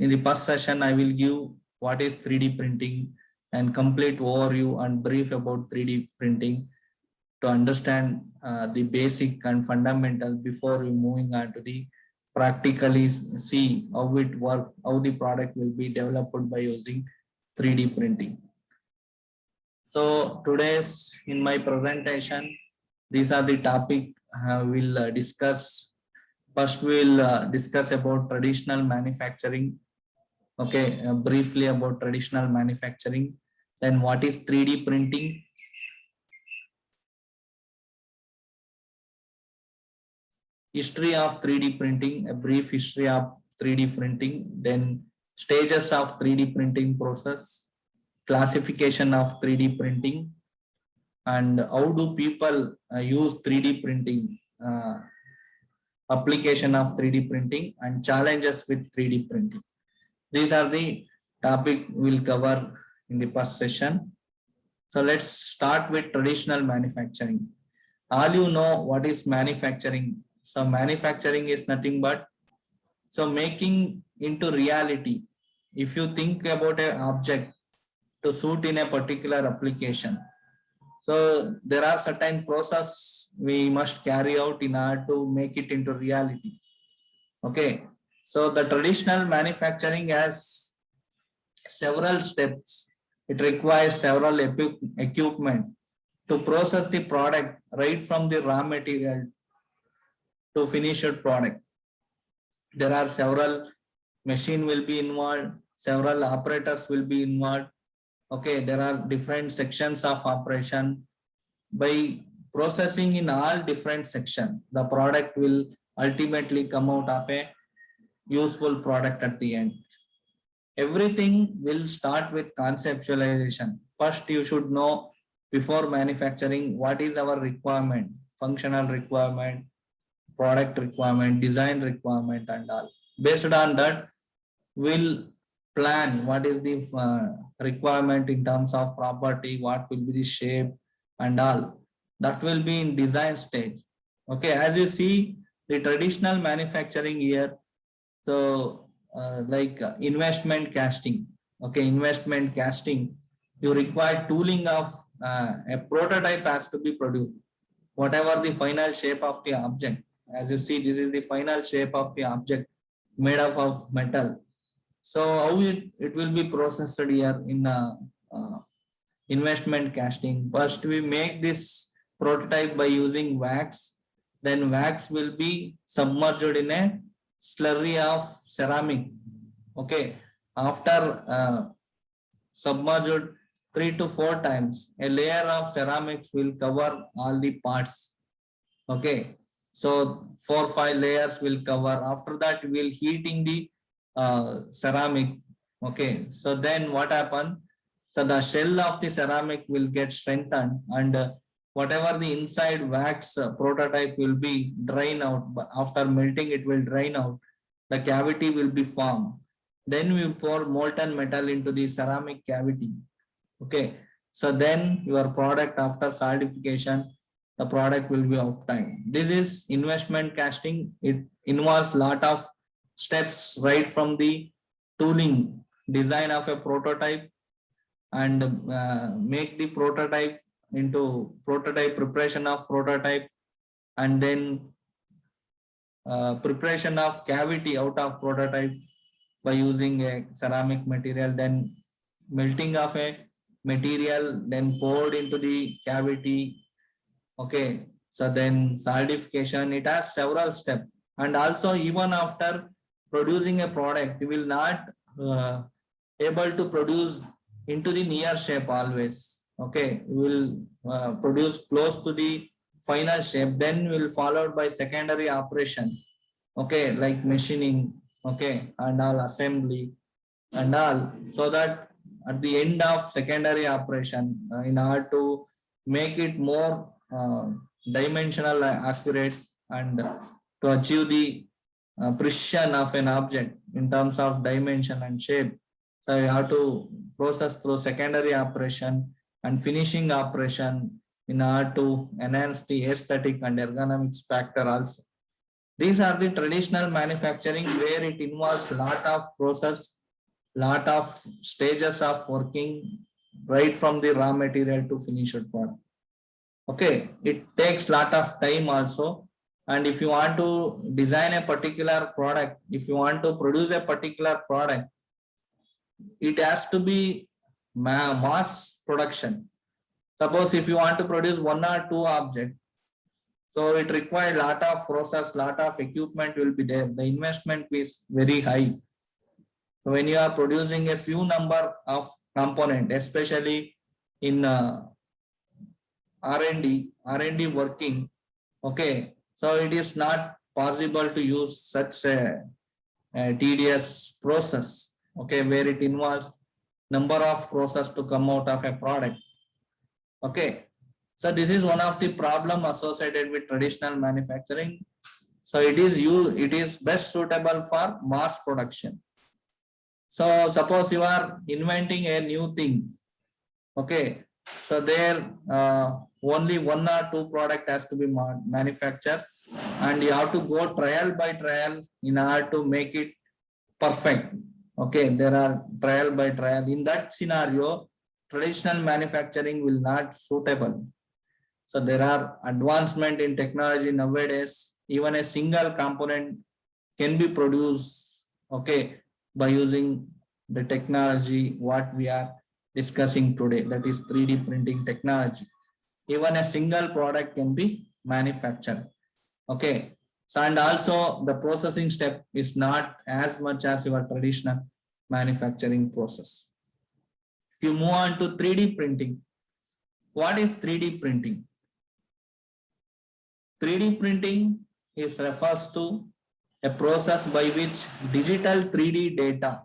In the first session, I will give what is 3D printing and complete overview and brief about 3D printing to understand the basic and fundamental before we moving on to the practically see how it work, how the product will be developed by using 3D printing. So today's in my presentation, these are the topic we'll discuss. First, we'll discuss about traditional manufacturing. Okay, briefly about traditional manufacturing. Then what is 3D printing? History of 3D printing, a brief history of 3D printing. Then stages of 3D printing process, classification of 3D printing, and how do people use 3D printing, application of 3D printing and challenges with 3D printing. These are the topic we'll cover in the first session. So let's start with traditional manufacturing. All you know what is manufacturing. So manufacturing is nothing but making into reality. If you think about an object to suit in a particular application, so there are certain process we must carry out in order to make it into reality. Okay, so the traditional manufacturing has several steps. It requires several equipment to process the product right from the raw material to finished product. There are several machine will be involved, several operators will be involved. Okay, there are different sections of operation. By processing in all different sections, the product will ultimately come out of a useful product at the end. Everything will start with conceptualization. First, you should know before manufacturing what is our requirement, functional requirement, product requirement, design requirement, and all. Based on that, we'll plan what is the requirement in terms of property, what will be the shape and all. That will be in design stage. Okay, as you see the traditional manufacturing here, so like investment casting. Okay, investment casting, you require tooling of a prototype has to be produced. Whatever the final shape of the object, as you see, this is the final shape of the object made up of metal. So how it will be processed here in investment casting. First, we make this prototype by using wax. Then wax will be submerged in a slurry of ceramic. Okay, after submerged 3 to 4 times, a layer of ceramics will cover all the parts. Okay, so 4 or 5 layers will cover. After that, we'll heating the ceramic. Okay, so then what happens? So the shell of the ceramic will get strengthened, and whatever the inside wax prototype will be drain out. But after melting, it will drain out. The cavity will be formed. Then we pour molten metal into the ceramic cavity. Okay, so then your product after solidification, the product will be obtained. This is investment casting. It involves lot of steps right from the tooling, design of a prototype, and make the prototype into prototype, preparation of prototype, and then preparation of cavity out of prototype by using a ceramic material, then melting of a material, then poured into the cavity. Okay, so then solidification, it has several steps. And also, even after producing a product, you will not able to produce into the near shape always. Okay, you will produce close to the final shape, then will followed by secondary operation. Okay, like machining, okay, and all assembly and all, so that at the end of secondary operation, in order to make it more dimensional accurate and to achieve the precision of an object in terms of dimension and shape, so you have to process through secondary operation and finishing operation in order to enhance the aesthetic and ergonomics factor also. These are the traditional manufacturing where it involves lot of process, lot of stages of working right from the raw material to finished product. Okay, it takes lot of time also. And if you want to design a particular product, if you want to produce a particular product, it has to be mass production. Suppose if you want to produce one or two objects, so it requires lot of process, lot of equipment will be there. The investment is very high. When you are producing a few number of component, especially in R&D working, okay, so it is not possible to use such a tedious process, okay, where it involves number of process to come out of a product. Okay, so this is one of the problem associated with traditional manufacturing. So it is best suitable for mass production. So suppose you are inventing a new thing, okay, so there only one or two product has to be manufactured, and you have to go trial by trial in order to make it perfect. Okay, there are trial by trial. In that scenario, traditional manufacturing will not suitable. So there are advancement in technology nowadays. Even a single component can be produced, okay, by using the technology what we are discussing today, that is 3D printing technology. Even a single product can be manufactured. Okay, so and also the processing step is not as much as your traditional manufacturing process. If you move on to 3D printing, what is 3D printing? 3D printing refers to a process by which digital 3D data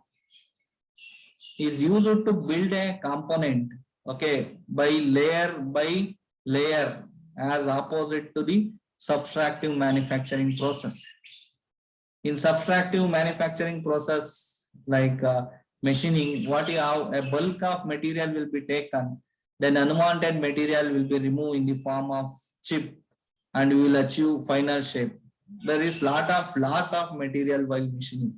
is used to build a component, okay, by layer as opposite to the subtractive manufacturing process. In subtractive manufacturing process like machining, what you have, a bulk of material will be taken, then unwanted material will be removed in the form of chip and you will achieve final shape. There is lot of loss of material while machining.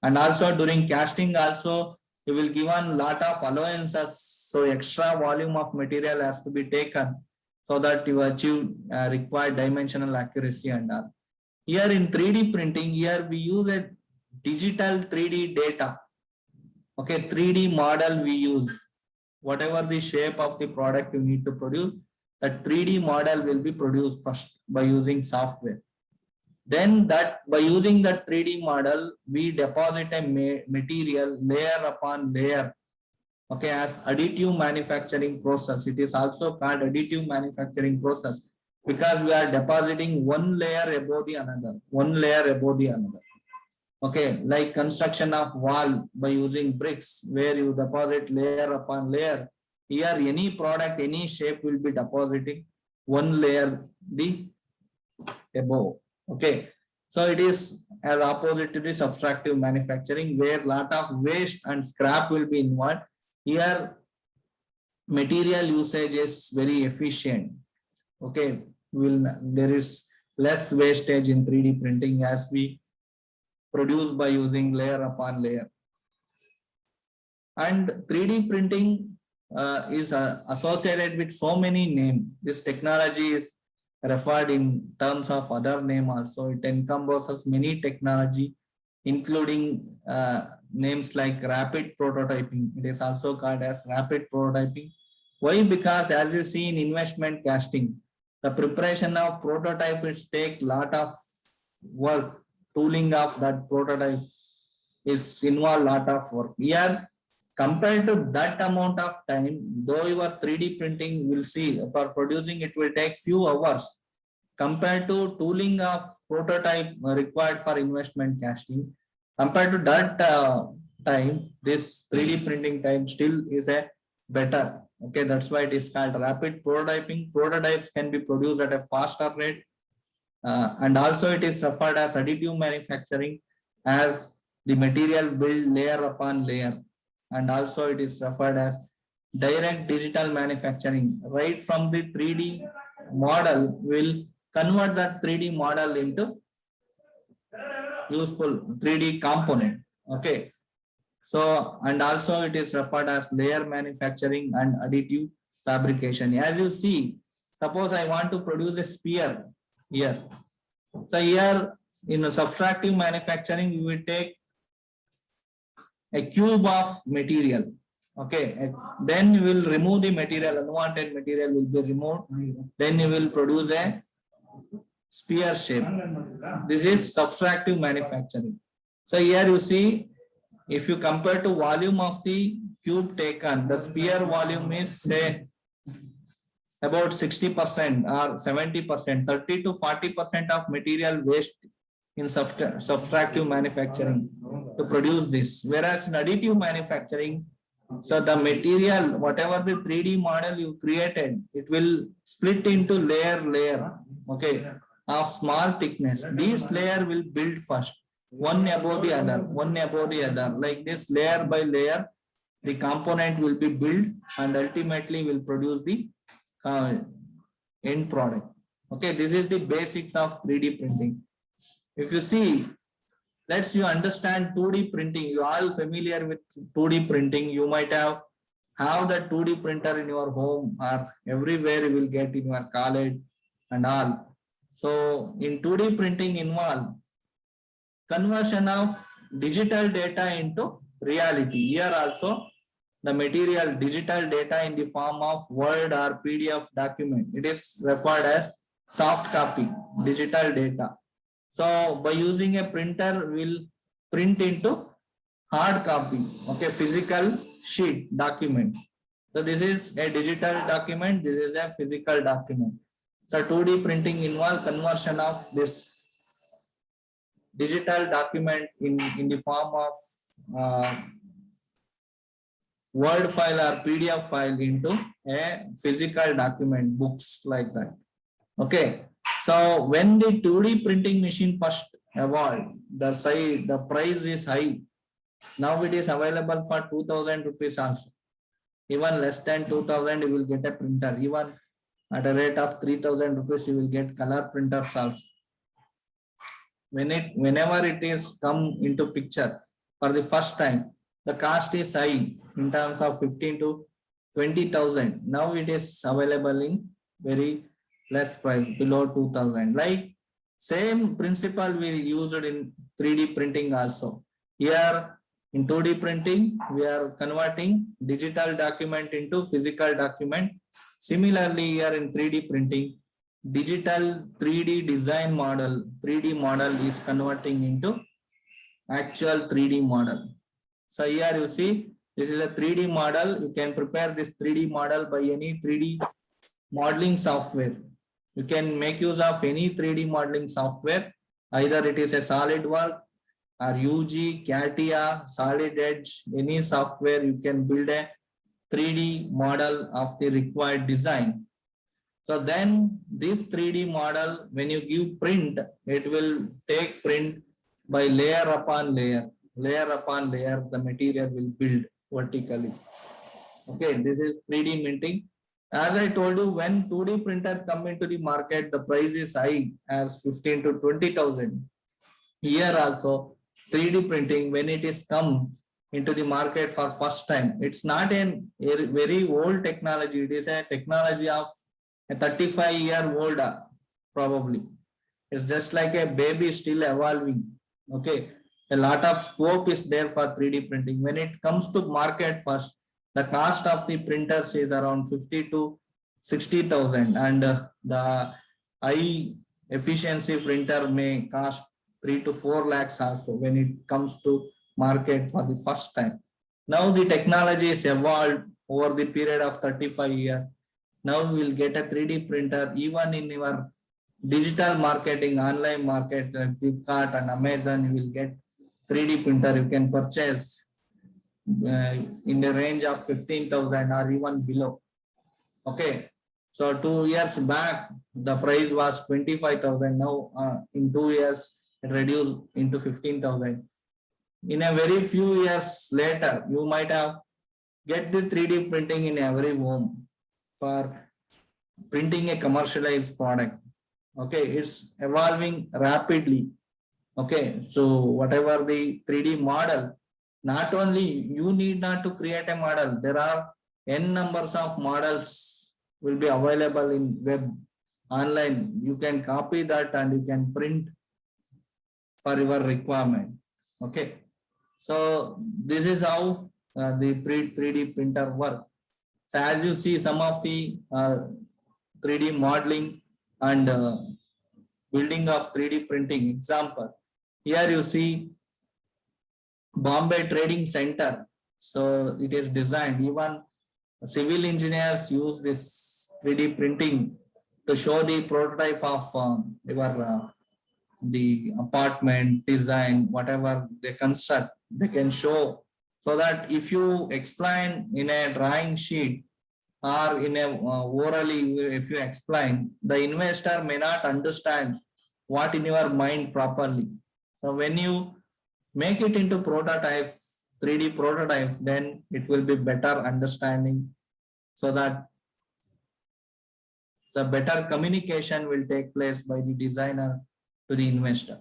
And also during casting also, you will given lot of allowances. So extra volume of material has to be taken so that you achieve required dimensional accuracy and all. Here in 3D printing, here we use a digital 3D data. Okay, 3D model we use. Whatever the shape of the product you need to produce, that 3D model will be produced first by using software. Then that by using that 3D model, we deposit a material layer upon layer. Okay, as additive manufacturing process. It is also called additive manufacturing process because we are depositing one layer above the another, one layer above the another. Okay, like construction of wall by using bricks where you deposit layer upon layer. Here any product, any shape will be depositing one layer the above. Okay, so it is as opposite to the subtractive manufacturing where lot of waste and scrap will be involved. Here material usage is very efficient. Okay, there is less wastage in 3D printing as we produce by using layer upon layer. And 3D printing is associated with so many names. This technology is referred in terms of other name also. It encompasses many technology, including names like rapid prototyping. It is also called as rapid prototyping. Why? Because as you see in investment casting, the preparation of prototypes take lot of work. Tooling of that prototype is involve lot of work. Here, compared to that amount of time, though your 3D printing will see for producing it will take few hours compared to tooling of prototype required for investment casting. Compared to that time, this 3D printing time still is a better. Okay, that's why it is called rapid prototyping. Prototypes can be produced at a faster rate. And also it is referred as additive manufacturing as the material build layer upon layer. And also it is referred as direct digital manufacturing. Right from the 3D model will convert that 3D model into useful 3D component. Okay. So, and also it is referred as layer manufacturing and additive fabrication. As you see, suppose I want to produce a sphere here. So here in subtractive manufacturing, we will take a cube of material. Okay, then you will remove the material, unwanted material will be removed. Then you will produce a sphere shape. This is subtractive manufacturing. So here you see, if you compare to volume of the cube taken, the sphere volume is say about 60% or 70%, 30 to 40% of material waste in subtractive manufacturing to produce this. Whereas in additive manufacturing, so the material, whatever the 3D model you created, it will split into layer, okay, of small thickness. This layer will build first, one above the other, like this, layer by layer, the component will be built and ultimately will produce the end product. Okay, this is the basics of 3D printing. If you see, let's you understand 2D printing. You are all familiar with 2D printing. You might have the 2D printer in your home or everywhere you will get in your college and all. So in 2D printing involve conversion of digital data into reality. Here also the material digital data in the form of Word or PDF document. It is referred as soft copy, digital data. So by using a printer, we'll print into hard copy, okay, physical sheet document. So this is a digital document, this is a physical document. So 2D printing involves conversion of this digital document in the form of Word file or PDF file into a physical document, books like that. Okay. So when the 2D printing machine first evolved, the price is high. Now it is available for 2,000 rupees also. Even less than 2,000, you will get a printer. Even at a rate of 3,000 rupees, you will get color printers also. Whenever it is come into picture for the first time, the cost is high in terms of 15 to 20,000. Now it is available in very less price, below 2,000. Like same principle we used in 3D printing also. Here in 2D printing, we are converting digital document into physical document. Similarly, here in 3D printing, digital 3D design model, 3D model is converting into actual 3D model. So here you see, this is a 3D model. You can prepare this 3D model by any 3D modeling software. You can make use of any 3D modeling software. Either it is a SolidWorks or UG, CATIA, Solid Edge, any software, you can build a 3D model of the required design. So then this 3D model, when you give print, it will take print by layer upon layer, the material will build vertically. Okay, this is 3D printing. As I told you, when 2D printers come into the market, the price is high as 15 to 20,000. Here also 3D printing, when it is come into the market for first time, it's not a very old technology. It is a technology of a 35-year-old probably. It's just like a baby still evolving. Okay, a lot of scope is there for 3D printing. When it comes to market first, the cost of the printers is around 50 to 60,000, and the high efficiency printer may cost 3 to 4 lakhs also when it comes to market for the first time. Now the technology is evolved over the period of 35 years. Now we will get a 3D printer even in your digital marketing, online market, like Flipkart and Amazon. You will get 3D printer. You can purchase in the range of 15,000 or even below. Okay, so 2 years back the price was 25,000. Now in 2 years it reduced into 15,000. In a very few years later, you might have get the 3D printing in every home for printing a commercialized product. Okay, it's evolving rapidly. Okay, so whatever the 3D model, not only you need not to create a model, there are n numbers of models will be available in web online. You can copy that and you can print for your requirement. Okay, so this is how the 3D printer work. So as you see, some of the 3D modeling and building of 3D printing example. Here you see Bombay Trading Center. So it is designed. Even civil engineers use this 3D printing to show the prototype of the apartment design, whatever they construct, they can show, so that if you explain in a drawing sheet or in a orally, if you explain, the investor may not understand what in your mind properly. So when you make it into prototype, 3D prototype, then it will be better understanding, so that the better communication will take place by the designer to the investor.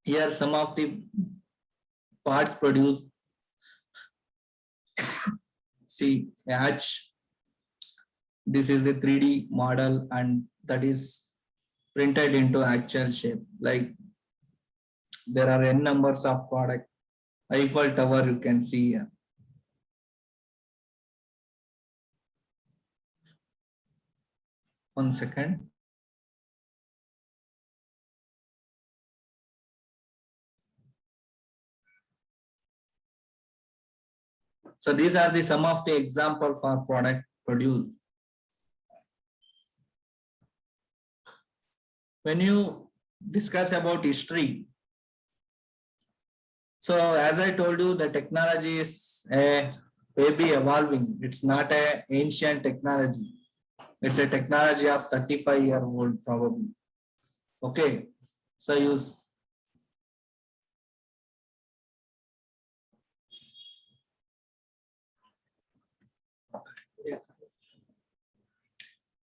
Here some of the parts produced. See, hatch. This is the 3D model and that is printed into actual shape. Like there are n numbers of product. Eiffel Tower you can see here. One second. So these are the some of the example for product produced. When you discuss about history, so as I told you, the technology is maybe evolving. It's not an ancient technology. It's a technology of 35-year-old probably. Okay, so you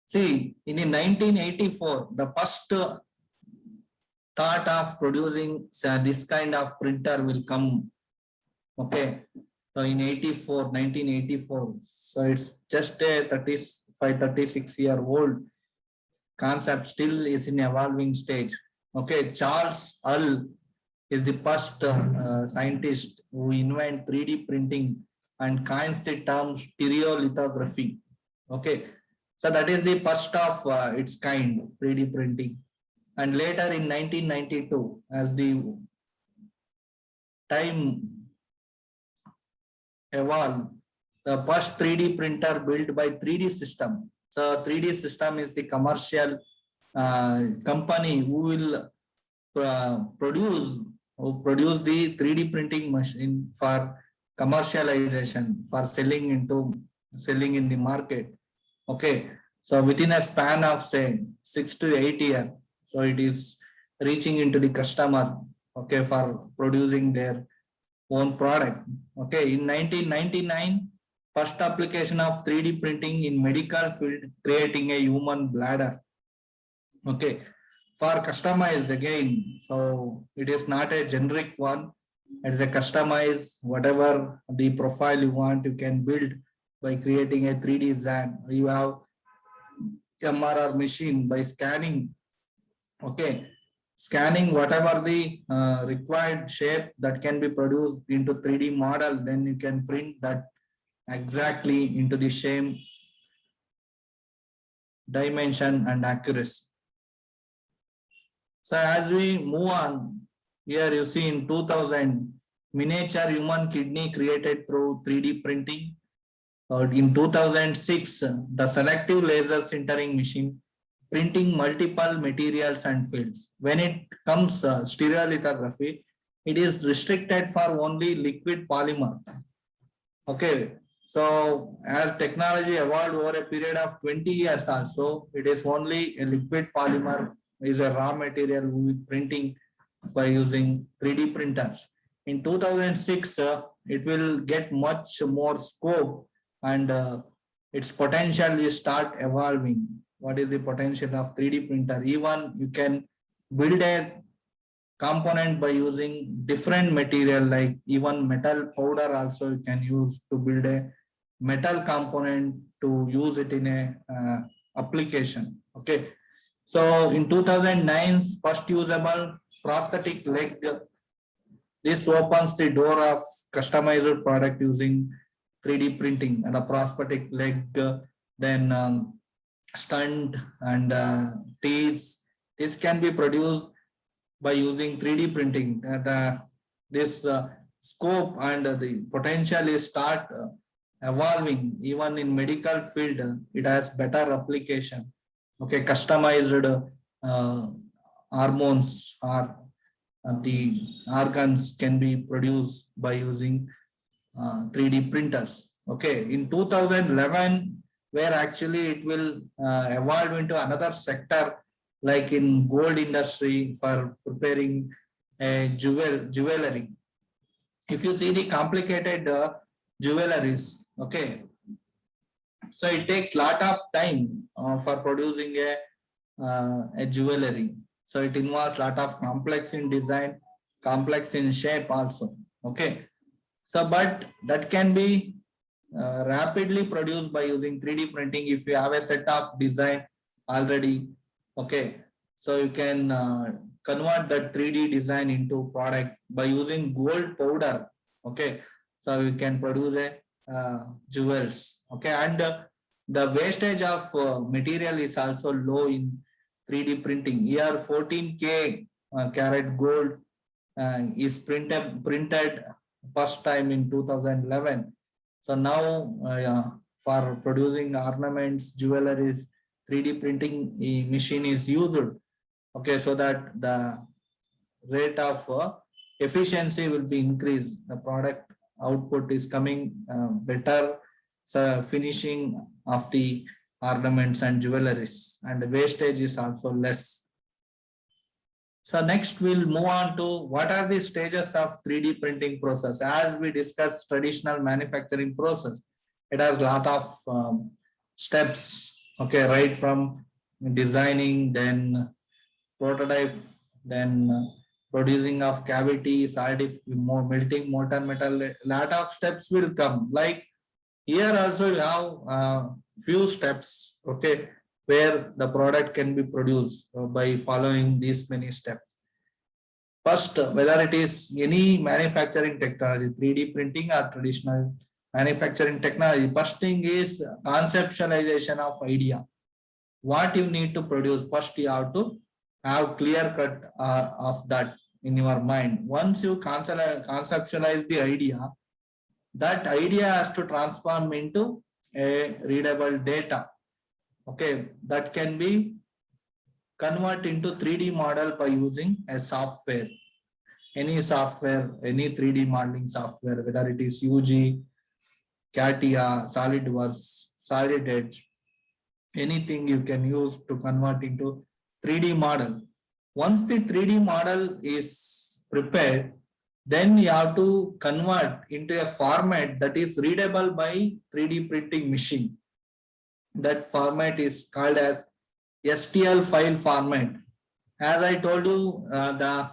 see in 1984, the first thought of producing this kind of printer will come. Okay, so in 1984, so it's just a 36-year-old concept, still is in evolving stage. Okay, Charles Hull is the first scientist who invent 3D printing and coins the term stereolithography. Okay, so that is the first of its kind, 3D printing. And later in 1992, as the time evolved, the first 3D printer built by 3D System. So 3D System is the commercial company who will produce the 3D printing machine for commercialization, for selling in the market. Okay, so within a span of say 6 to 8 years, so it is reaching into the customer, okay, for producing their own product. Okay, in 1999, first application of 3D printing in medical field, creating a human bladder. Okay, for customized again, so it is not a generic one. It is a customized, whatever the profile you want, you can build by creating a 3D design. You have MRR machine by scanning. Okay, scanning whatever the required shape that can be produced into 3D model, then you can print that exactly into the same dimension and accuracy. So as we move on, here you see in 2000, miniature human kidney created through 3D printing. In 2006, the selective laser sintering machine printing multiple materials and fields. When it comes stereolithography, it is restricted for only liquid polymer. Okay, so as technology evolved over a period of 20 years also, it is only a liquid polymer is a raw material printing by using 3D printers. In 2006, it will get much more scope and its potential is start evolving. what is the potential of 3D printer. Even you can build a component by using different material, like even metal powder also you can use to build a metal component to use it in a application. Okay, so in 2009, first usable prosthetic leg. This opens the door of customized product using 3D printing and a prosthetic leg, then stunt and teeth. This can be produced by using 3D printing. And this scope and the potential is start evolving even in medical field. It has better application. Okay, customized hormones or the organs can be produced by using 3D printers. Okay, in 2011, where actually it will evolve into another sector, like in gold industry for preparing a jewelry. If you see the complicated jewelries, okay, so it takes lot of time for producing a jewelry. So it involves lot of complex in design, complex in shape also. Okay, so but that can be rapidly produced by using 3D printing if you have a set of design already. Okay, so you can convert that 3D design into product by using gold powder. Okay, so you can produce a jewels. Okay, and the wastage of material is also low in 3D printing. Here 14K carat gold is printed first time in 2011. So now for producing ornaments, jewelries, 3D printing machine is used. Okay, so that the rate of efficiency will be increased. The product output is coming better. So finishing of the ornaments and jewelries, and the wastage is also less. So next we'll move on to what are the stages of 3D printing process. As we discussed traditional manufacturing process, it has a lot of steps. Okay, right from designing, then prototype, then producing of cavity, melting molten metal. Lot of steps will come. Like here also you have few steps. Okay, where the product can be produced by following these many steps. First, whether it is any manufacturing technology, 3D printing or traditional manufacturing technology, first thing is conceptualization of idea. What you need to produce, first you have to have clear cut of that in your mind. Once you conceptualize the idea, that idea has to transform into a readable data. Okay, that can be convert into 3D model by using a software. Any software, any 3D modeling software, whether it is UG, CATIA, SolidWorks, Solid Edge, anything you can use to convert into 3D model. Once the 3D model is prepared, then you have to convert into a format that is readable by 3D printing machine. That format is called as STL file format. As I told you, the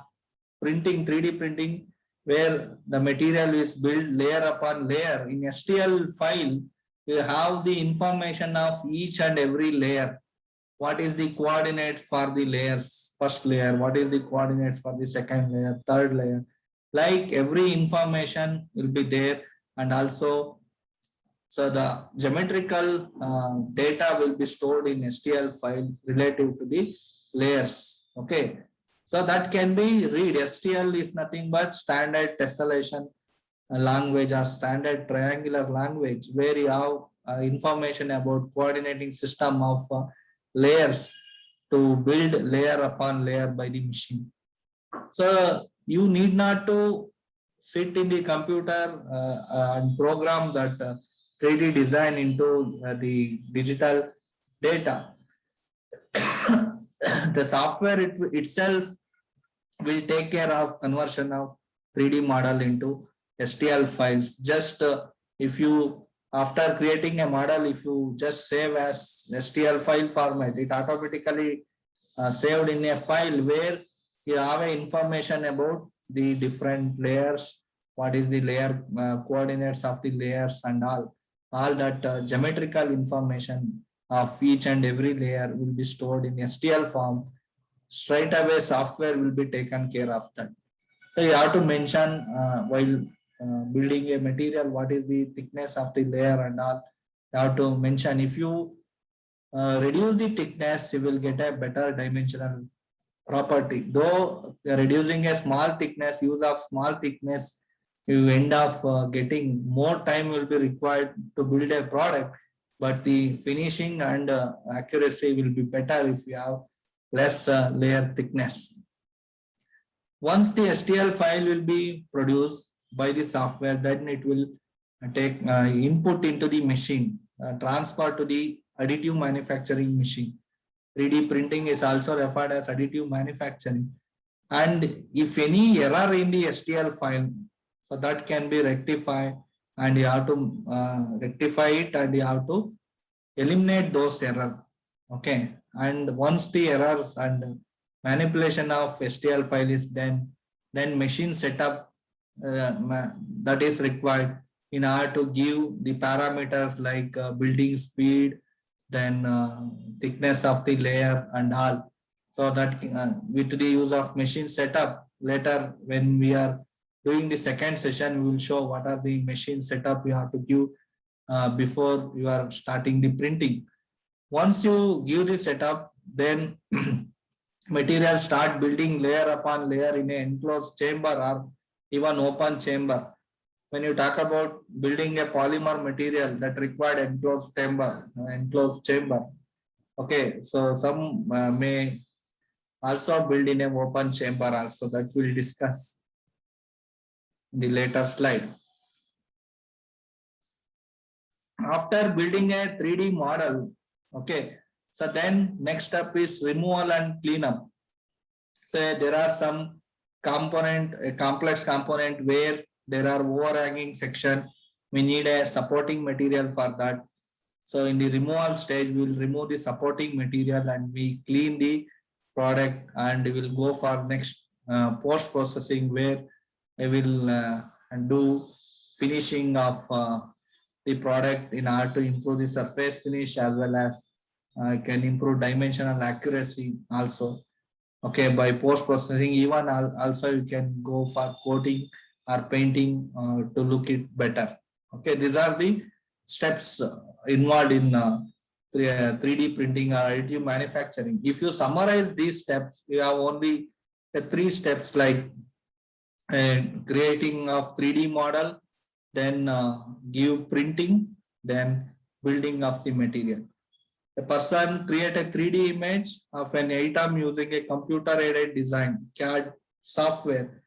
3D printing, where the material is built layer upon layer. In STL file, you have the information of each and every layer. What is the coordinate for the layers, first layer? What is the coordinates for the second layer, third layer? Like every information will be there, and also so the geometrical data will be stored in STL file relative to the layers. Okay, so that can be read. STL is nothing but standard tessellation language or standard triangular language, where you have information about coordinating system of layers to build layer upon layer by the machine. So you need not to sit in the computer and program that 3D design into the digital data. The software itself will take care of conversion of 3D model into STL files. Just if you After creating a model, if you just save as STL file format, it automatically saved in a file where you have a information about the different layers, what is the layer coordinates of the layers and all that geometrical information of each and every layer will be stored in STL form. Straight away software will be taken care of that. So you have to mention while building a material, what is the thickness of the layer and all. You have to mention. If you reduce the thickness, you will get a better dimensional property. Though reducing a small thickness, use of small thickness, you end up getting more time will be required to build a product, but the finishing and accuracy will be better if you have less layer thickness. Once the STL file will be produced by the software, then it will take input into the machine, transfer to the additive manufacturing machine. 3D printing is also referred as additive manufacturing. And if any error in the STL file, so that can be rectified, and you have to rectify it, and you have to eliminate those errors. Okay. And once the errors and manipulation of STL file is done, then machine setup that is required in order to give the parameters like building speed, then thickness of the layer and all. So that with the use of machine setup, later when we are doing the second session, we will show what are the machine setup you have to give before you are starting the printing. Once you give the setup, then material start building layer upon layer in an enclosed chamber or even open chamber. When you talk about building a polymer material that required enclosed chamber. Okay, so some may also build in an open chamber also, that we'll discuss in the later slide. After building a 3D model, okay, so then next step is removal and cleanup. So there are some component, a complex component where there are overhanging section. We need a supporting material for that. So in the removal stage, we will remove the supporting material and we clean the product, and we will go for next post-processing, where we will do finishing of the product in order to improve the surface finish, as well as can improve dimensional accuracy also. Okay, by post-processing, even also you can go for coating or painting to look it better. Okay, these are the steps involved in 3D printing or additive manufacturing. If you summarize these steps, you have only 3 steps, like creating of 3D model, then give printing, then building of the material. A person create a 3D image of an item using a computer-aided design, CAD software.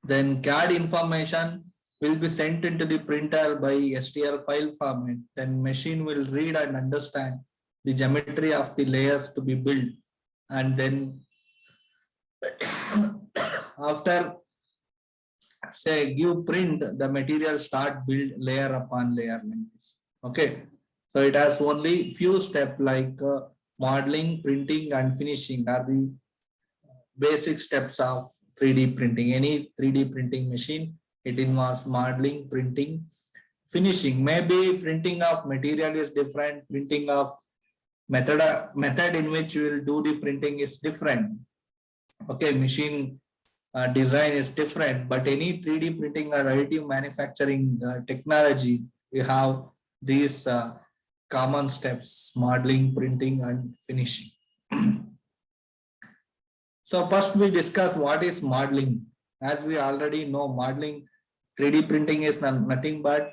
Then CAD information will be sent into the printer by STL file format. Then machine will read and understand the geometry of the layers to be built. And then after say give print, the material start build layer upon layer like this. Okay. So it has only few steps like modeling, printing, and finishing are the basic steps of 3D printing. Any 3D printing machine, it involves modeling, printing, finishing. Maybe printing of material is different, printing of method in which you will do the printing is different. Okay, machine design is different, but any 3D printing or additive manufacturing technology, we have these common steps: modeling, printing, and finishing. So first we discuss what is modeling. As we already know, modeling, 3D printing is nothing but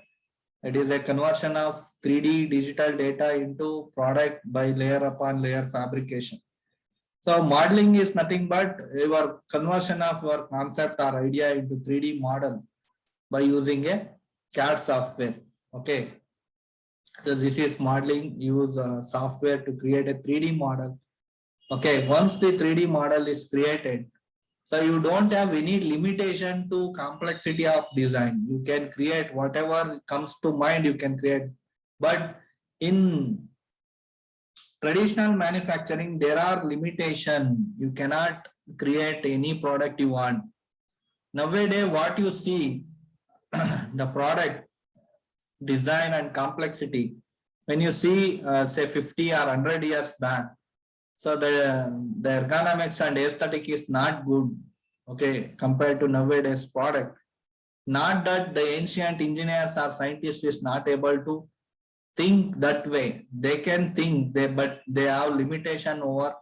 it is a conversion of 3D digital data into product by layer upon layer fabrication. So modeling is nothing but your conversion of your concept or idea into 3D model by using a CAD software. Okay. So this is modeling, use software to create a 3D model. Okay, once the 3D model is created, So you don't have any limitation to complexity of design. You can create whatever comes to mind, you can create. But in traditional manufacturing, there are limitation. You cannot create any product you want. Nowadays, what you see, the product design and complexity, when you see, say 50 or 100 years back, so the ergonomics and aesthetic is not good, okay, compared to nowadays product. Not that the ancient engineers or scientists is not able to think that way. They can think, but they have limitation over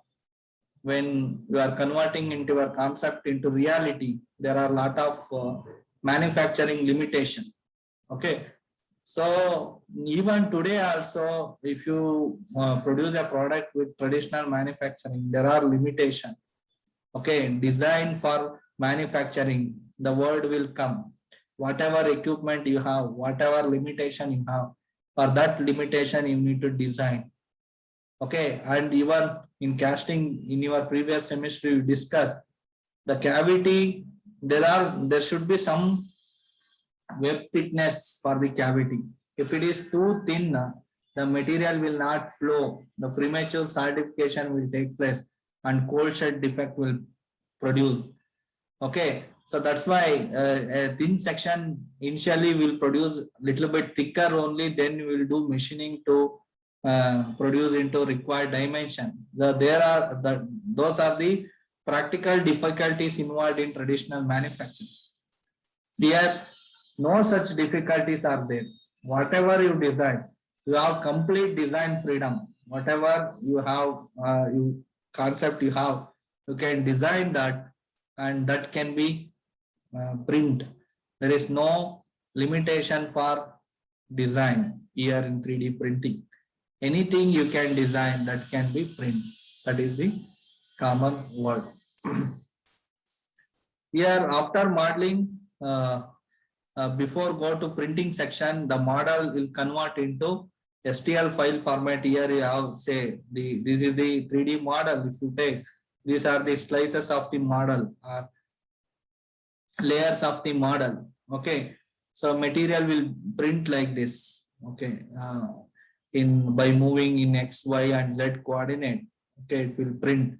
when you are converting into a concept into reality. There are a lot of manufacturing limitation. Okay, so even today also, if you produce a product with traditional manufacturing, there are limitation. Okay, design for manufacturing, the word will come. Whatever equipment you have, whatever limitation you have, for that limitation you need to design. Okay, and even in casting, in your previous semester you discussed the cavity. There should be some web thickness for the cavity. If it is too thin, the material will not flow. The premature solidification will take place and cold shed defect will produce. Okay, so that's why a thin section initially will produce little bit thicker only, then we will do machining to produce into required dimension. Those are the practical difficulties involved in traditional manufacturing. Here, no such difficulties are there. Whatever you design, you have complete design freedom. Whatever you have, concept you have, you can design that, and that can be print. There is no limitation for design here in 3D printing. Anything you can design that can be print. That is the common word. Here, after modeling, before go to printing section, the model will convert into STL file format. Here you have, say, this is the 3D model. If you take, these are the slices of the model or layers of the model. Okay, so material will print like this. Okay, by moving in X, Y, and Z coordinate. Okay, it will print.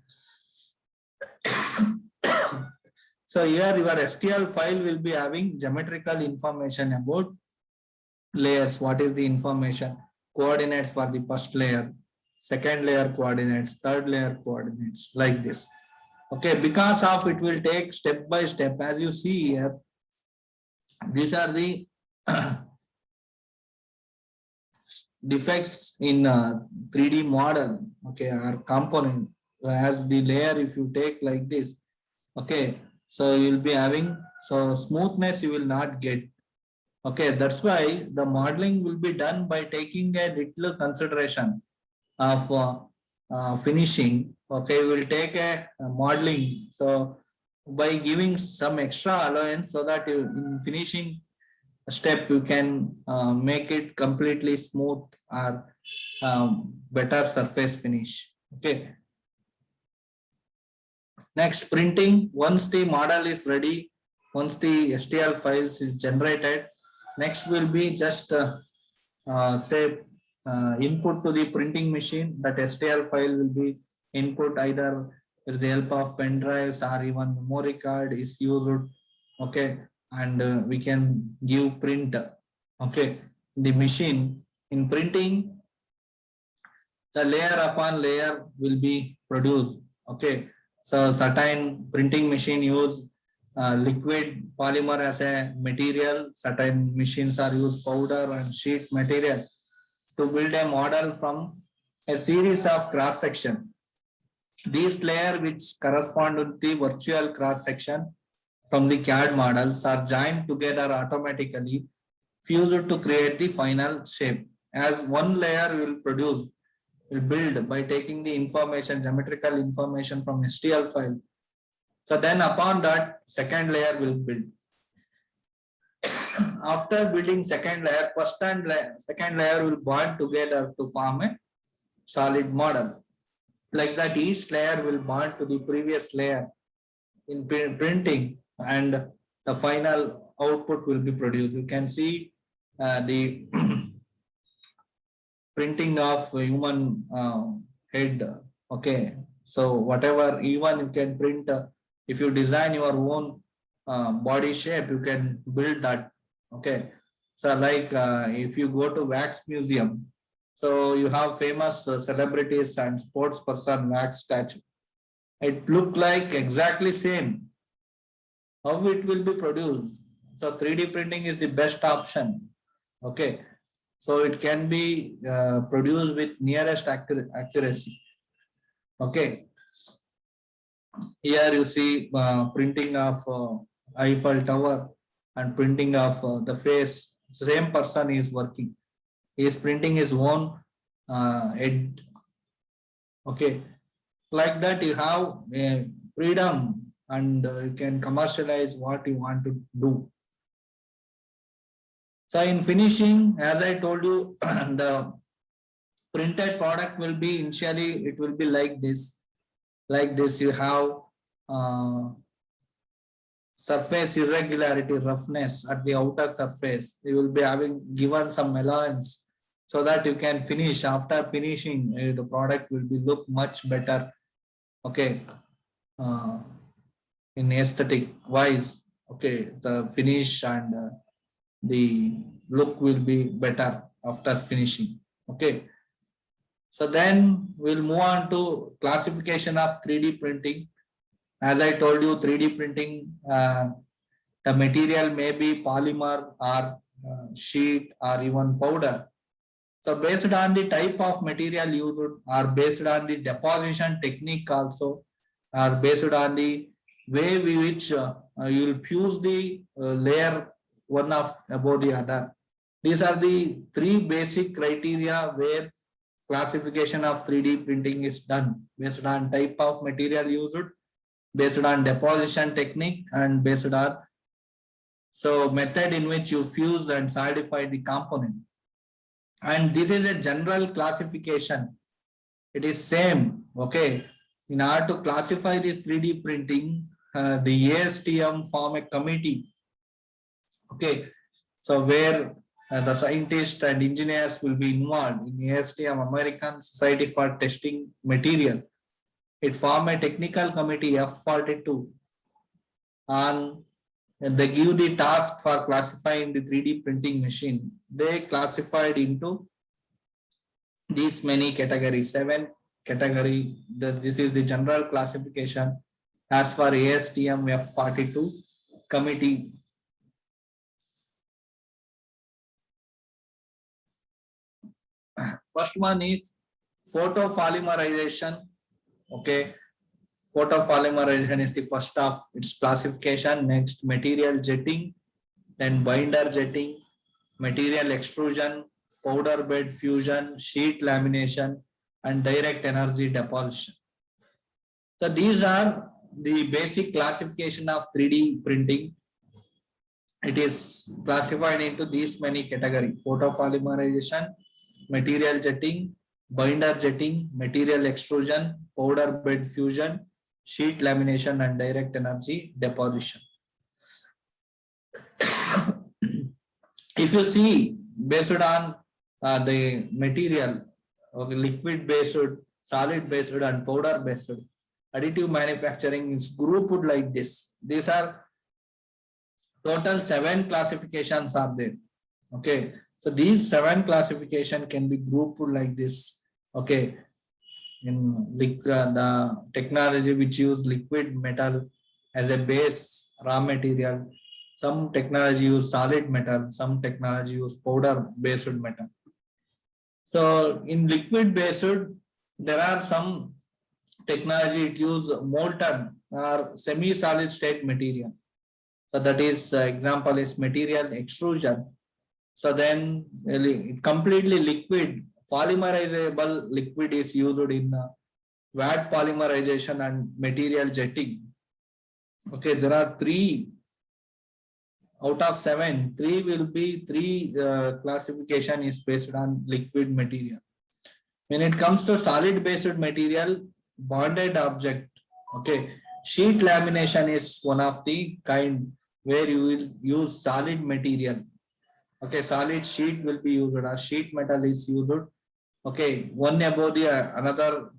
So here your STL file will be having geometrical information about layers. What is the information? Coordinates for the first layer, second layer coordinates, third layer coordinates, like this. Okay, because of it will take step by step. As you see here, these are the defects in 3D model. Okay, or component. As the layer, if you take like this, okay, so you will be having, so smoothness you will not get. Okay, that's why the modeling will be done by taking a little consideration of finishing. Okay, we will take a modeling. So by giving some extra allowance so that you, in finishing step, you can make it completely smooth or better surface finish. Okay. Next, printing. Once the model is ready, once the STL files is generated, next will be just say input to the printing machine. That STL file will be input either with the help of pen drives or even memory card is used. Okay, and we can give print. Okay, the machine in printing, the layer upon layer will be produced. Okay, so certain printing machine use liquid polymer as a material. Certain machines are use powder and sheet material to build a model from a series of cross section. These layers, which correspond to the virtual cross section from the CAD models, are joined together automatically, fused to create the final shape. As one layer will build by taking the information, geometrical information from STL file. So then upon that, second layer will build. After building second layer, first and second layer will bond together to form a solid model. Like that, each layer will bond to the previous layer in printing, and the final output will be produced. You can see the printing of human head. Okay, so whatever, even you can print, if you design your own body shape, you can build that. Okay, so like if you go to wax museum, so you have famous celebrities and sports person wax statue. It look like exactly same. How it will be produced? So 3D printing is the best option. Okay, so it can be produced with nearest accuracy. Okay, here you see printing of Eiffel Tower and printing of the face. Same person is working. He is printing his own head. Okay, like that you have freedom, and you can commercialize what you want to do. So in finishing, as I told you, the printed product will be initially, it will be like this. Like this, you have uh, surface irregularity, roughness at the outer surface. You will be having given some allowance so that you can finish. After finishing, the product will be look much better. Okay, in aesthetic wise. Okay, the finish and the look will be better after finishing. Okay, so then we'll move on to classification of 3D printing. As I told you, 3D printing, the material may be polymer or sheet or even powder. So based on the type of material used, or based on the deposition technique also, or based on the way we which you will fuse the layer one of above the other. These are the three basic criteria where classification of 3D printing is done, based on type of material used, based on deposition technique, and based on so method in which you fuse and solidify the component. And this is a general classification. It is same. Okay, in order to classify this 3D printing, the ASTM form a committee. Okay, so where the scientists and engineers will be involved in ASTM, American Society for Testing Material. It formed a technical committee F42, and they give the task for classifying the 3D printing machine. They classified into these many categories, 7 category. This is the general classification as for ASTM F42 committee. First one is photopolymerization. Okay, photopolymerization is the first of its classification. Next, material jetting, then binder jetting, material extrusion, powder bed fusion, sheet lamination, and direct energy deposition. So these are the basic classification of 3D printing. It is classified into these many categories: photopolymerization, material jetting, binder jetting, material extrusion, powder bed fusion, sheet lamination, and direct energy deposition. If you see, based on the material, okay, liquid based, solid based, and powder based, additive manufacturing is grouped like this. These are total 7 classifications are there. Okay, so these 7 classification can be grouped like this. Okay, in the technology which use liquid metal as a base raw material, some technology use solid metal, some technology use powder based metal. So in liquid based, there are some technology it use molten or semi solid state material. So that is example is material extrusion. So then completely liquid polymerizable liquid is used in vat polymerization and material jetting. Okay, there are 3 out of 7. 3 will be 3 classification is based on liquid material. When it comes to solid based material, bonded object. Okay, Sheet lamination is one of the kind where you will use solid material. Okay, solid sheet will be used. A sheet metal is used. Okay, one above the another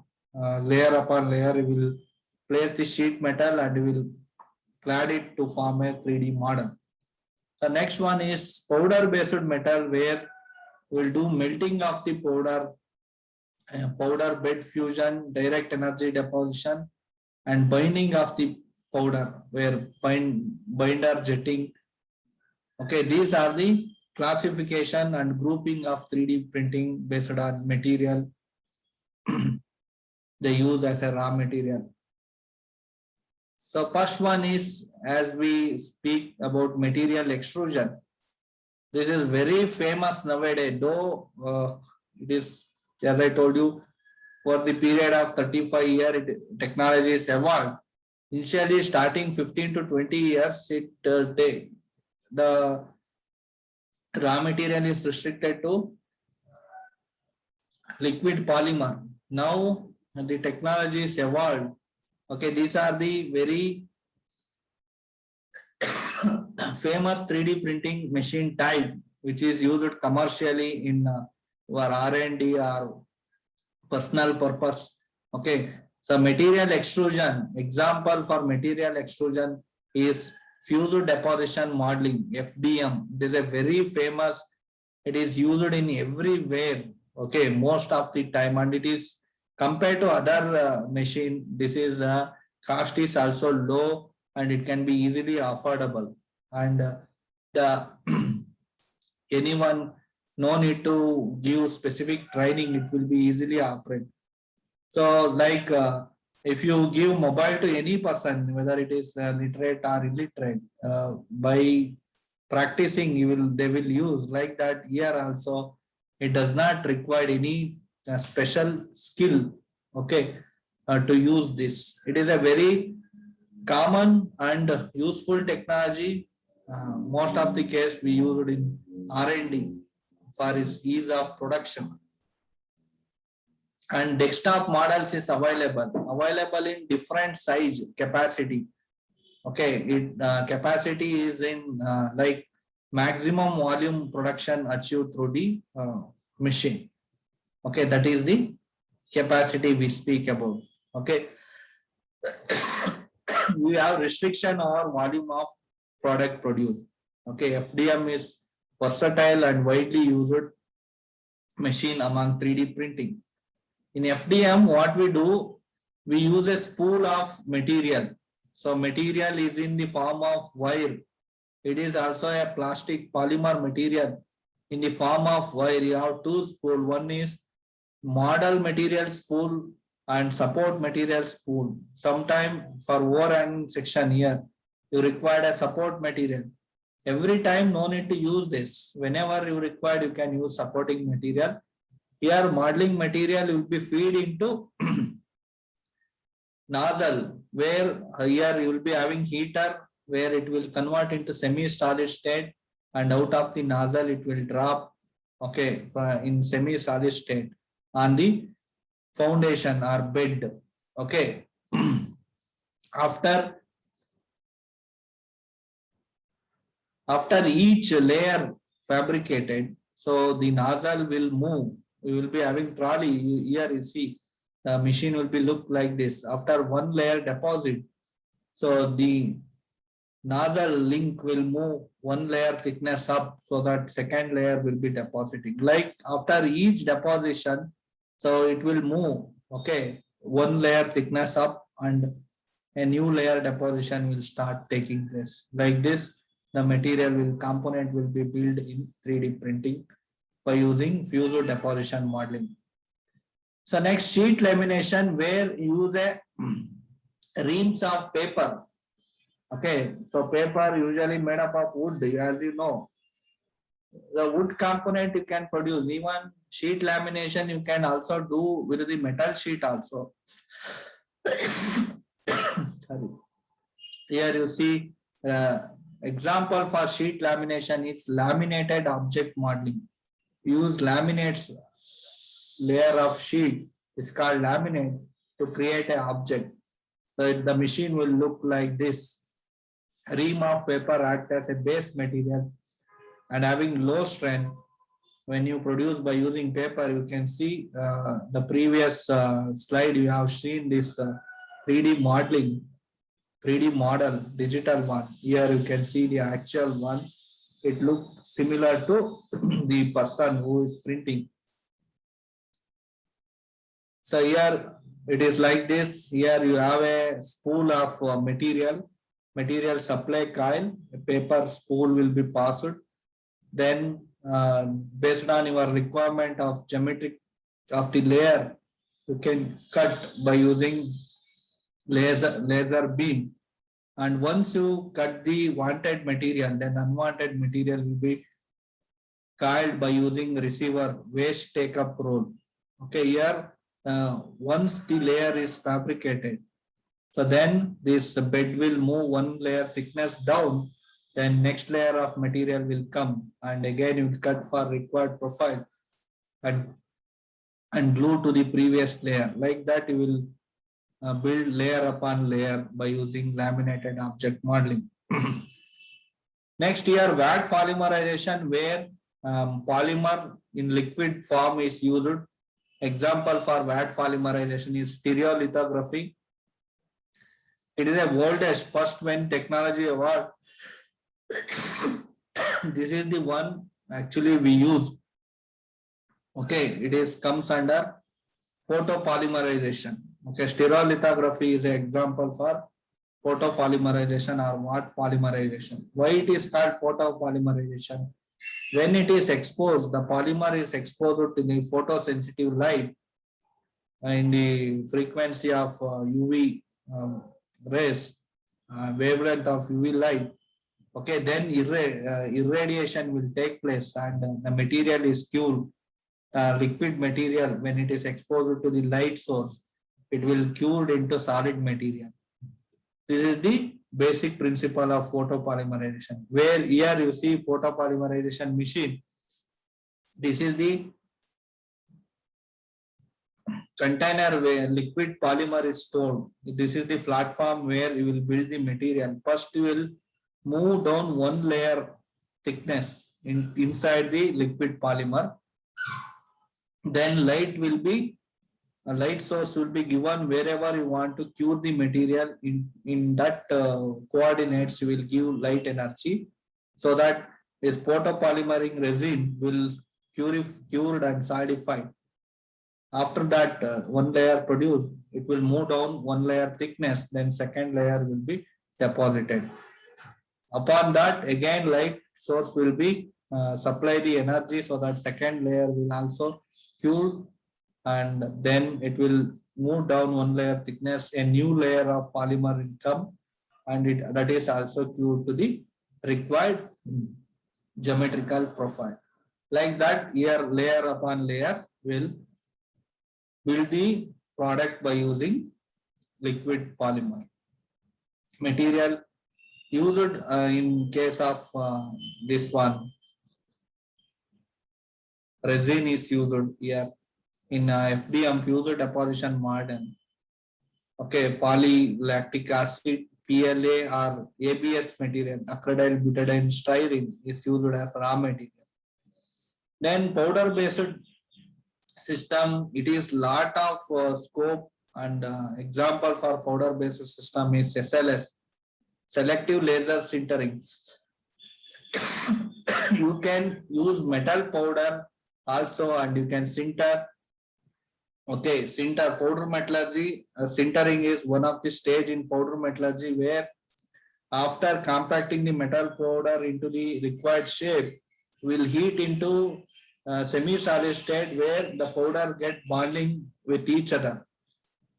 layer upon layer, you will place the sheet metal and you will clad it to form a 3D model. The next one is powder based metal, where we'll do melting of the powder, powder bed fusion, direct energy deposition, and binding of the powder, where binder jetting. Okay, these are the classification and grouping of 3D printing based on material they use as a raw material. So first one is, as we speak about material extrusion. This is very famous nowadays, though it is, as I told you, for the period of 35 years, technology is evolved. Initially, starting 15 to 20 years, the raw material is restricted to liquid polymer. Now, the technology is evolved. Okay, these are the very famous 3D printing machine type, which is used commercially in our R&D or personal purpose. Okay, so material extrusion, example for material extrusion is fused deposition modeling, FDM. It is a very famous, it is used in everywhere. Okay, most of the time, and it is compared to other machine, this is cost is also low and it can be easily affordable. And the anyone no need to give specific training, it will be easily operate. So like if you give mobile to any person, whether it is literate or illiterate, by practicing they will use like that. Here also it does not require any special skill, okay, to use this. It is a very common and useful technology. Most of the case we use it in R&D for its ease of production. And desktop models is available in different size capacity. Okay, it capacity is in like maximum volume production achieved through the machine. Okay, that is the capacity we speak about. Okay, we have restriction or volume of product produced. Okay, FDM is versatile and widely used machine among 3D printing. In FDM, what we do, we use a spool of material. So material is in the form of wire. It is also a plastic polymer material in the form of wire. You have two spool. One is model material spool and support material spool. Sometime for overhang section here, you require a support material. Every time no need to use this. Whenever you require, you can use supporting material. Here modeling material will be feed into nozzle, where here you will be having heater, where it will convert into semi-solid state, and out of the nozzle it will drop, okay, in semi-solid state on the foundation or bed. Okay. After each layer fabricated, so the nozzle will move. We will be having trolley. Here you see the machine will be look like this. After one layer deposit, so the nozzle link will move one layer thickness up, so that second layer will be depositing. Like after each deposition, so it will move, okay, one layer thickness up and a new layer deposition will start taking place. Like this, the material component will be built in 3D printing by using fused deposition modeling. So next, sheet lamination, where you use a reams of paper. Okay, so paper usually made up of wood, as you know. The wood component you can produce. Even sheet lamination you can also do with the metal sheet also. Sorry. Here you see example for sheet lamination is laminated object modeling. Use laminates layer of sheet, it's called laminate, to create an object. So the machine will look like this. Ream of paper act as a base material and having low strength. When you produce by using paper, you can see the previous slide, you have seen this 3D modeling, 3D model, digital one. Here you can see the actual one. It looks similar to the person who is printing. So here it is like this. Here you have a spool of material supply coil. A paper spool will be passed. Then based on your requirement of geometric of the layer, you can cut by using laser beam. And once you cut the wanted material, then unwanted material will be coiled by using receiver waste take up roll. Okay, here once the layer is fabricated, so then this bed will move one layer thickness down, then next layer of material will come, and again you will cut for required profile and glue to the previous layer. Like that you will build layer upon layer by using laminated object modeling. Next here, wet polymerization, where polymer in liquid form is used. Example for wet polymerization is stereolithography. It is a voltage first when technology award. This is the one actually we use. Okay, it is comes under photopolymerization. Okay, stereolithography is an example for photopolymerization or what polymerization. Why it is called photopolymerization? When it is exposed, the polymer is exposed to the photosensitive light in the frequency of UV rays, wavelength of UV light. Okay, then irradiation will take place and the material is cooled. Liquid material, when it is exposed to the light source, it will cooled into solid material. This is the basic principle of photopolymerization, where here you see photopolymerization machine. This is the container where liquid polymer is stored. This is the platform where you will build the material. First you will move down one layer thickness inside the liquid polymer. Then a light source will be given wherever you want to cure the material. In that coordinates, you will give light energy so that this photopolymering resin will cured and solidified. After that, one layer produced, it will move down one layer thickness, then second layer will be deposited. Upon that, again light source will be supply the energy so that second layer will also cure, and then it will move down one layer thickness, a new layer of polymer will come, and that is also cured to the required geometrical profile. Like that, here layer upon layer will build the product by using liquid polymer. Material used in case of this one, resin is used here in FDM, fused deposition model. Okay, polylactic acid, PLA or ABS material, acrylyl butadiene styrene is used as raw material. Then powder based system, it is lot of scope, and example for powder based system is SLS, selective laser sintering. You can use metal powder also and you can sinter. Okay, sinter powder metallurgy. Sintering is one of the stage in powder metallurgy where after compacting the metal powder into the required shape, will heat into semi-solid state where the powder get bonding with each other.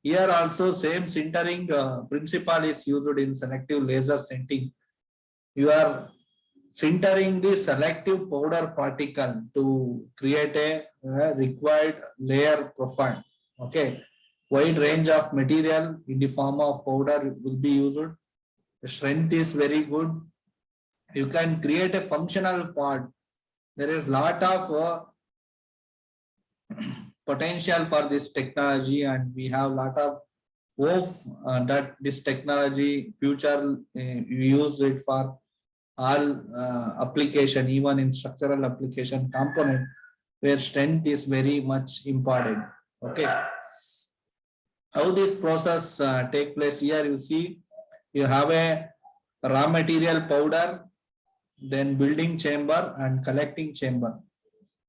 Here also same sintering principle is used in selective laser sinting. You are sintering the selective powder particle to create a required layer profile. Okay, wide range of material in the form of powder will be used. The strength is very good. You can create a functional part. There is lot of potential for this technology, and we have lot of hope that this technology future use it for all application, even in structural application component, where strength is very much important. Okay, how this process take place here? You see, you have a raw material powder, then building chamber and collecting chamber.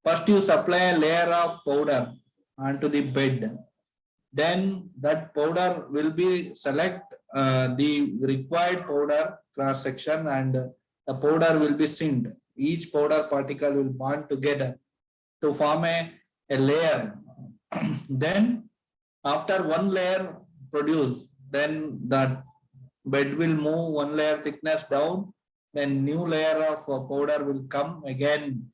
First, you supply a layer of powder onto the bed. Then that powder will be select the required powder cross section, and the powder will be sieved. Each powder particle will bond together to form a layer. Then after one layer produced, then the bed will move one layer thickness down, then new layer of powder will come again.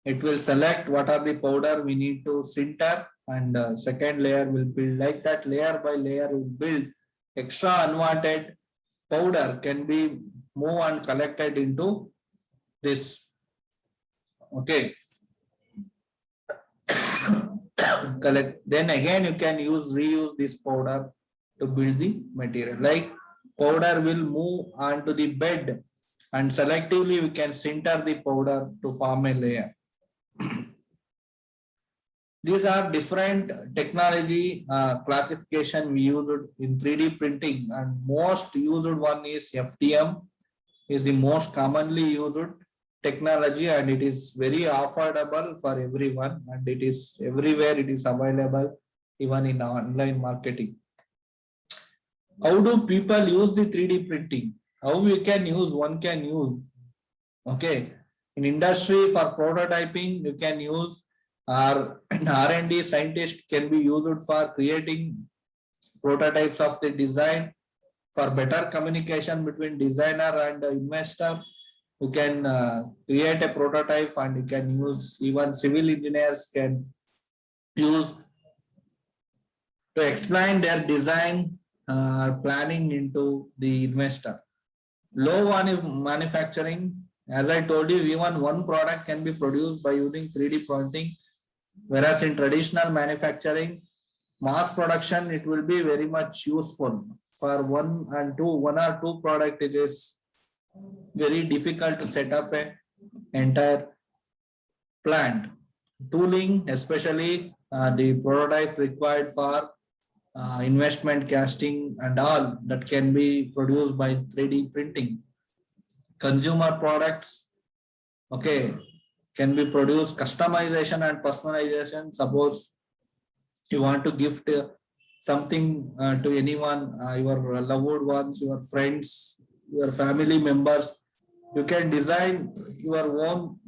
It will select what are the powder we need to sinter, and second layer will build. Like that, layer by layer will build. Extra unwanted powder can be moved and collected into this. Okay. Collect. Then again you can reuse this powder to build the material. Like powder will move onto the bed, and selectively we can sinter the powder to form a layer. These are different technology classification we use in 3D printing, and most used one is FDM, is the most commonly used technology, and it is very affordable for everyone, and it is everywhere, it is available even in online marketing. How do people use the 3D printing? How we can use, one can use. Okay, in industry for prototyping you can use, or an R&D scientist can be used for creating prototypes of the design. For better communication between designer and investor, you can create a prototype, and you can use, even civil engineers can use to explain their design or planning into the investor. Low manufacturing, as I told you, even one product can be produced by using 3D printing, whereas in traditional manufacturing, mass production, it will be very much useful. For one or two product, it is very difficult to set up a entire plant. Tooling, especially the prototypes required for investment casting and all, that can be produced by 3D printing. Consumer products, okay, can be produced. Customization and personalization. Suppose you want to gift something to anyone, your loved ones, your friends, your family members, you can design your own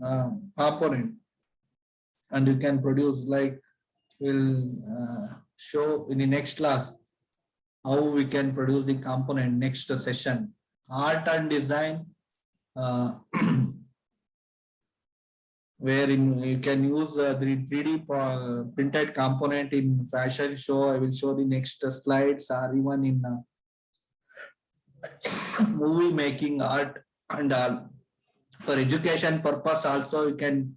component, and you can produce. Like we'll show in the next class how we can produce the component next session. Art and design, wherein you can use the 3D printed component in fashion show. I will show the next slides, or even in movie making, art and all. For education purpose also, you can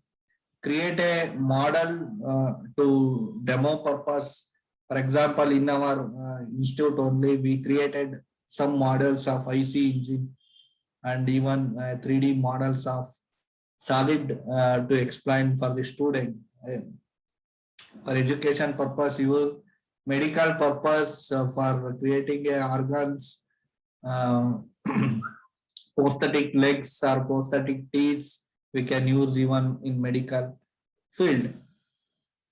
create a model to demo purpose. For example, in our institute only, we created some models of IC engine, and even 3D models of solid to explain for the student. For education purpose, use medical purpose for creating organs, prosthetic legs or prosthetic teeth, we can use even in medical field.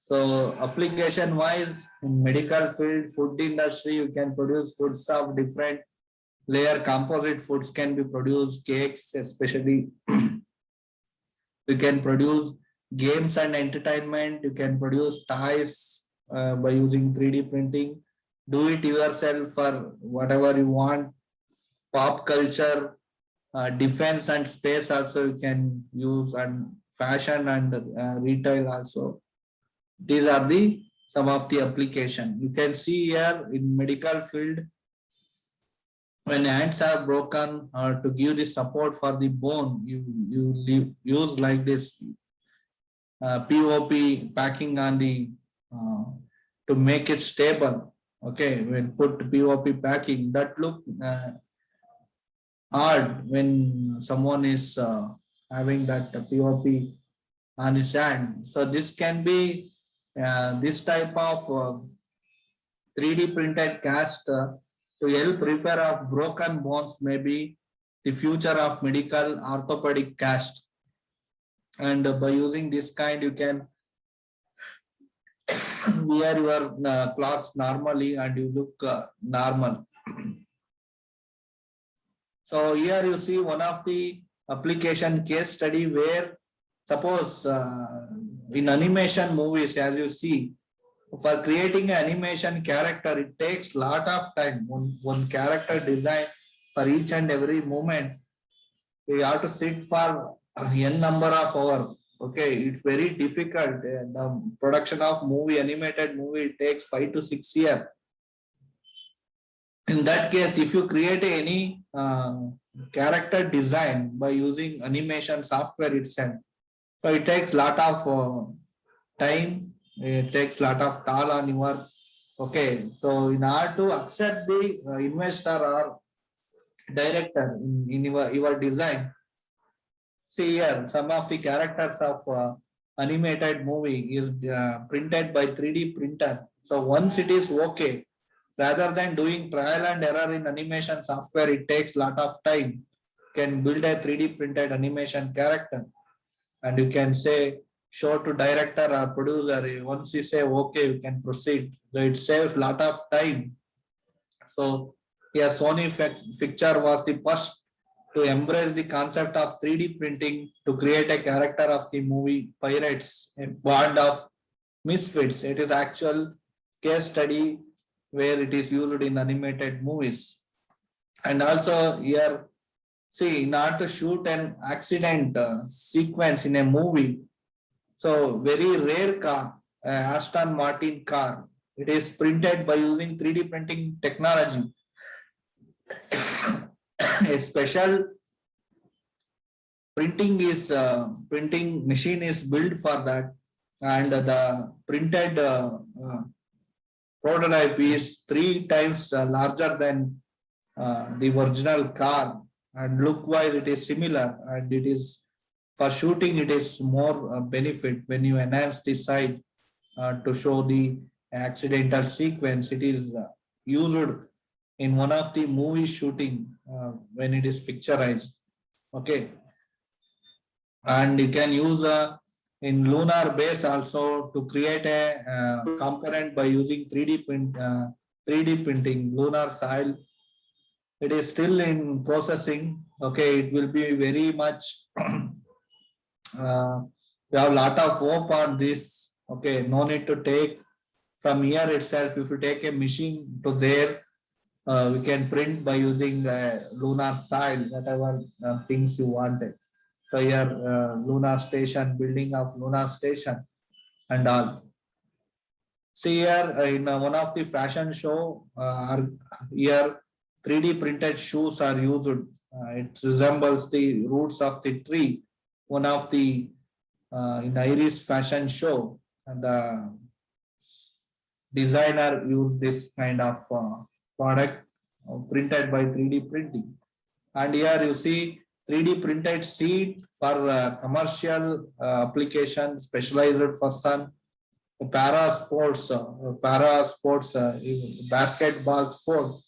So application wise, in medical field, food industry, you can produce foods of different layer. Composite foods can be produced, cakes especially. You can produce games and entertainment. You can produce toys by using 3D printing. Do it yourself for whatever you want. Pop culture, defense and space also you can use, and fashion and retail also. These are the some of the application. You can see here in medical field, when hands are broken, or to give the support for the bone, you use like this POP packing on the to make it stable. Okay, when put POP packing, that look hard when someone is having that POP on his hand. So this can be this type of 3D printed cast to help repair of broken bones may be the future of medical orthopedic cast. And by using this kind, you can wear your clothes normally and you look normal. So here you see one of the application case study where suppose in animation movies, as you see, for creating an animation character, it takes lot of time. One character design for each and every moment, we have to sit for n number of hours. Okay, it's very difficult. The production of movie, animated movie, takes 5 to 6 years. In that case, if you create any character design by using animation software itself, so it takes lot of time. It takes lot of toll on your. Okay, so in order to accept the investor or director in your design, see here some of the characters of animated movie is printed by 3D printer. So once it is okay, rather than doing trial and error in animation software, it takes lot of time. Can build a 3D printed animation character, and you can say show to director or producer. Once you say okay, you can proceed. So it saves lot of time. So yeah, Sony Picture was the first to embrace the concept of 3D printing to create a character of the movie Pirates, a band of misfits. It is actual case study where it is used in animated movies. And also here, see, in order to shoot an accident sequence in a movie, so very rare car, Aston Martin car, it is printed by using 3D printing technology. A special printing machine is built for that, and the printed prototype is 3 times larger than the original car, and look wise it is similar, and it is for shooting it is more benefit when you enhance the side to show the accidental sequence. It is used in one of the movie shooting when it is picturized. Okay, and you can use in lunar base also to create a component by using 3D printing lunar soil. It is still in processing. Okay, it will be very much we have a lot of hope on this. Okay, no need to take from here itself. If you take a machine to there, we can print by using lunar soil, whatever things you wanted. So here, lunar station, building of lunar station and all. See here in one of the fashion show, here 3D printed shoes are used. It resembles the roots of the tree. One of the in Iris fashion show, and the designer used this kind of product printed by 3D printing. And here you see 3D printed seat for commercial application specialized for some para sports, basketball sports.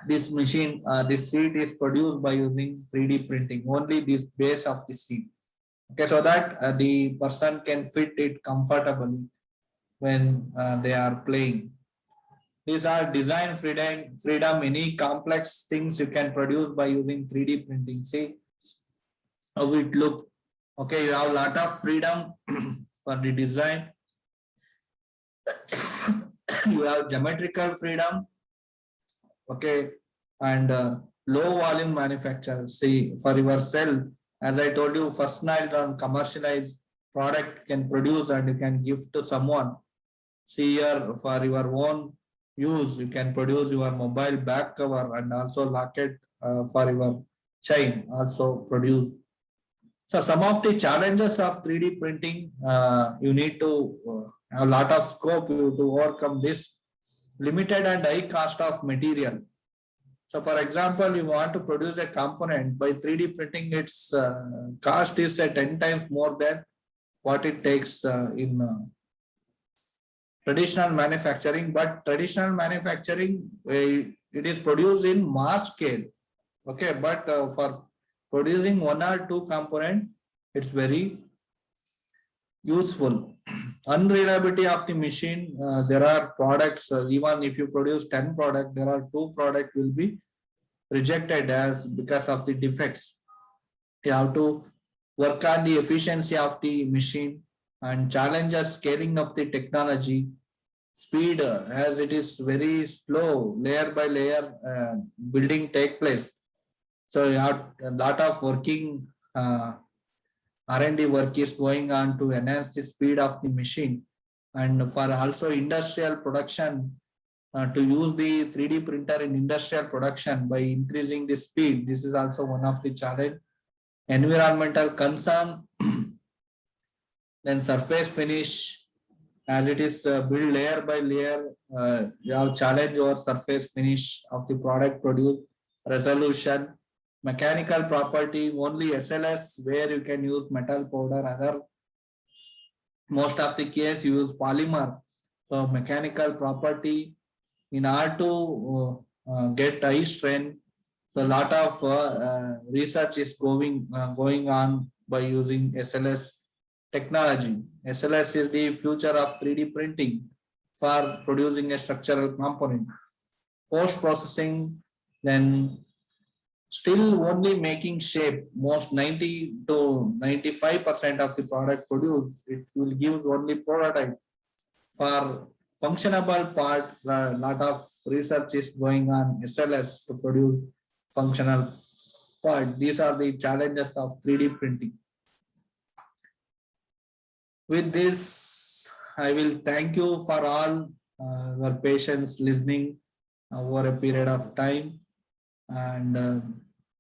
This machine, this seat is produced by using 3D printing, only this base of the seat. Okay, so that the person can fit it comfortably when they are playing. These are design freedom, any complex things you can produce by using 3D printing. See how it look. Okay, you have a lot of freedom for the design. You have geometrical freedom. Okay, and low volume manufacture. See, for your cell, as I told you, personalized and commercialized product can produce and you can give to someone. See here, for your own use, you can produce your mobile back cover and also locket for your chain also produce. So some of the challenges of 3D printing, you need to have a lot of scope to overcome this. limited and high cost of material. So for example, you want to produce a component by 3D printing, its cost is 10 times more than what it takes in traditional manufacturing. But traditional manufacturing, it is produced in mass scale. Okay, but for producing one or two component, it's very useful. Unreliability of the machine, there are products, even if you produce 10 products, there are 2 products will be rejected as because of the defects. You have to work on the efficiency of the machine and challenges scaling up the technology. Speed, as it is very slow, layer by layer building take place. So you have a lot of working R&D work is going on to enhance the speed of the machine, and for also industrial production, to use the 3D printer in industrial production by increasing the speed. This is also one of the challenge. Environmental concern, then surface finish, as it is built layer by layer, you have challenge over surface finish of the product produced, resolution, mechanical property, only SLS where you can use metal powder, other most of the case use polymer. So mechanical property, in order to get high strength, so a lot of research is going on by using SLS technology. SLS is the future of 3D printing for producing a structural component. Post processing, then still only making shape. Most 90 to 95% of the product produced, it will give only prototype. For functionable part, a lot of research is going on SLS to produce functional part. These are the challenges of 3D printing. With this, I will thank you for all your patience listening over a period of time, and